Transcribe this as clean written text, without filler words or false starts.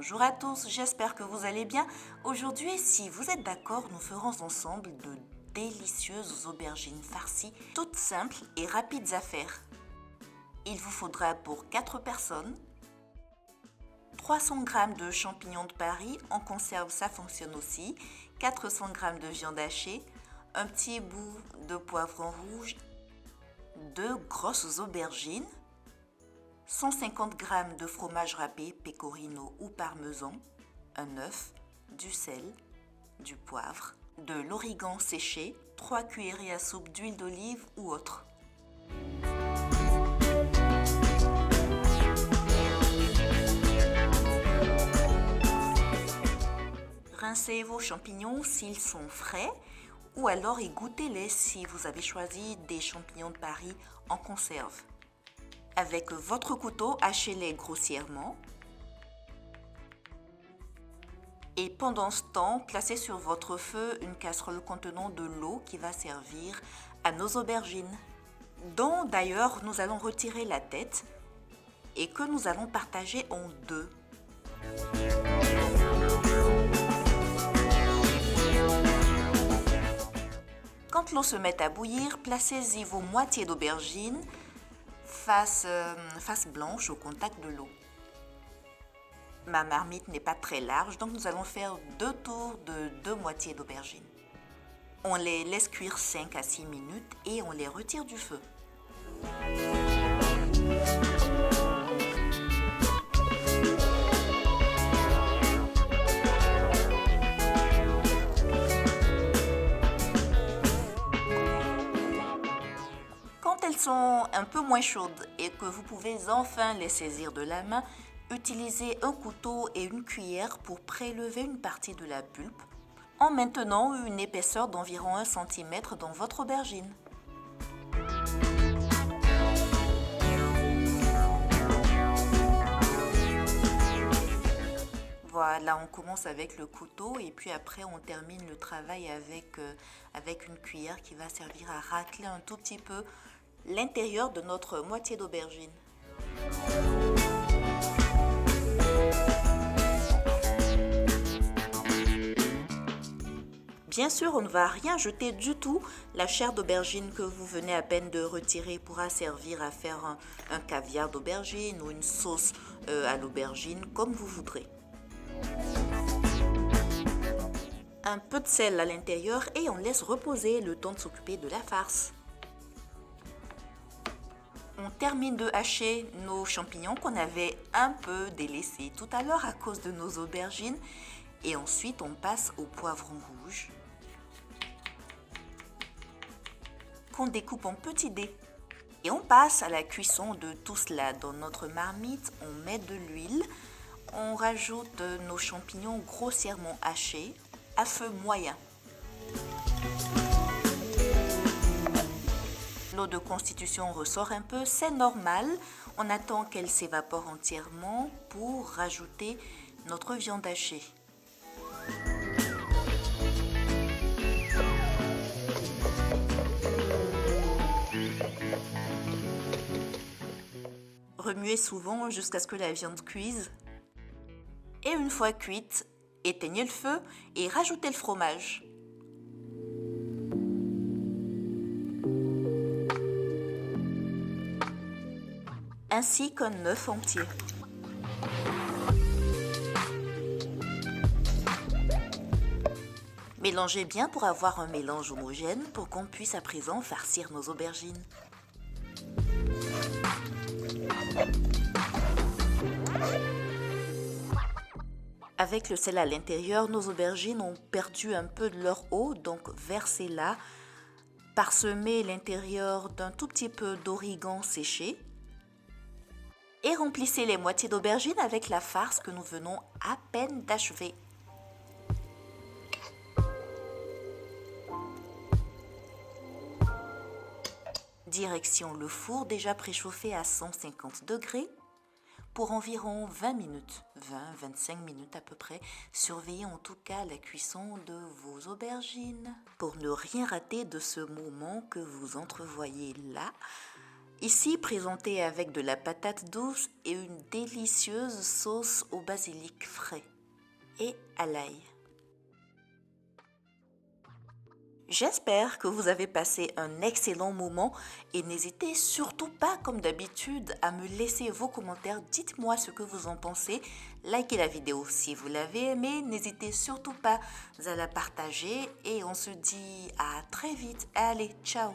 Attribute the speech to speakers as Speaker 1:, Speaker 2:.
Speaker 1: Bonjour à tous, j'espère que vous allez bien. Aujourd'hui, si vous êtes d'accord, nous ferons ensemble de délicieuses aubergines farcies, toutes simples et rapides à faire. Il vous faudra pour 4 personnes 300 g de champignons de Paris, en conserve ça fonctionne aussi, 400 g de viande hachée, un petit bout de poivron rouge, 2 grosses aubergines, 150 g de fromage râpé, pecorino ou parmesan, un œuf, du sel, du poivre, de l'origan séché, 3 cuillerées à soupe d'huile d'olive ou autre. Rincez vos champignons s'ils sont frais ou alors égouttez-les si vous avez choisi des champignons de Paris en conserve. Avec votre couteau, hachez-les grossièrement. Et pendant ce temps, placez sur votre feu une casserole contenant de l'eau qui va servir à nos aubergines, dont d'ailleurs nous allons retirer la tête et que nous allons partager en deux. Quand l'eau se met à bouillir, placez-y vos moitiés d'aubergines face blanche au contact de l'eau. Ma marmite n'est pas très large, donc nous allons faire 2 tours de 2 moitiés d'aubergines. On les laisse cuire 5 à 6 minutes et on les retire du feu. Quand elles sont un peu moins chaudes et que vous pouvez enfin les saisir de la main, utilisez un couteau et une cuillère pour prélever une partie de la pulpe en maintenant une épaisseur d'environ 1 cm dans votre aubergine. Voilà, on commence avec le couteau et puis après on termine le travail avec une cuillère qui va servir à racler un tout petit peu l'intérieur de notre moitié d'aubergine. Bien sûr, on ne va rien jeter du tout. La chair d'aubergine que vous venez à peine de retirer pourra servir à faire un caviar d'aubergine ou une sauce à l'aubergine, comme vous voudrez. Un peu de sel à l'intérieur et on laisse reposer le temps de s'occuper de la farce. On termine de hacher nos champignons qu'on avait un peu délaissés tout à l'heure à cause de nos aubergines et ensuite on passe au poivron rouge qu'on découpe en petits dés. Et on passe à la cuisson de tout cela. Dans notre marmite, on met de l'huile, on rajoute nos champignons grossièrement hachés à feu moyen. L'eau de constitution ressort un peu, c'est normal. On attend qu'elle s'évapore entièrement pour rajouter notre viande hachée. Remuez souvent jusqu'à ce que la viande cuise. Et une fois cuite, éteignez le feu et rajoutez le fromage. Ainsi qu'un œuf entier. Mélangez bien pour avoir un mélange homogène pour qu'on puisse à présent farcir nos aubergines. Avec le sel à l'intérieur, nos aubergines ont perdu un peu de leur eau, donc versez-la. Parsemez l'intérieur d'un tout petit peu d'origan séché. Et remplissez les moitiés d'aubergines avec la farce que nous venons à peine d'achever. Direction le four déjà préchauffé à 150 degrés pour environ 20 minutes, 20-25 minutes à peu près. Surveillez en tout cas la cuisson de vos aubergines pour ne rien rater de ce moment que vous entrevoyez là. Ici présenté avec de la patate douce et une délicieuse sauce au basilic frais et à l'ail. J'espère que vous avez passé un excellent moment et n'hésitez surtout pas, comme d'habitude, à me laisser vos commentaires. Dites-moi ce que vous en pensez. Likez la vidéo si vous l'avez aimée. N'hésitez surtout pas à la partager et on se dit à très vite. Allez, ciao!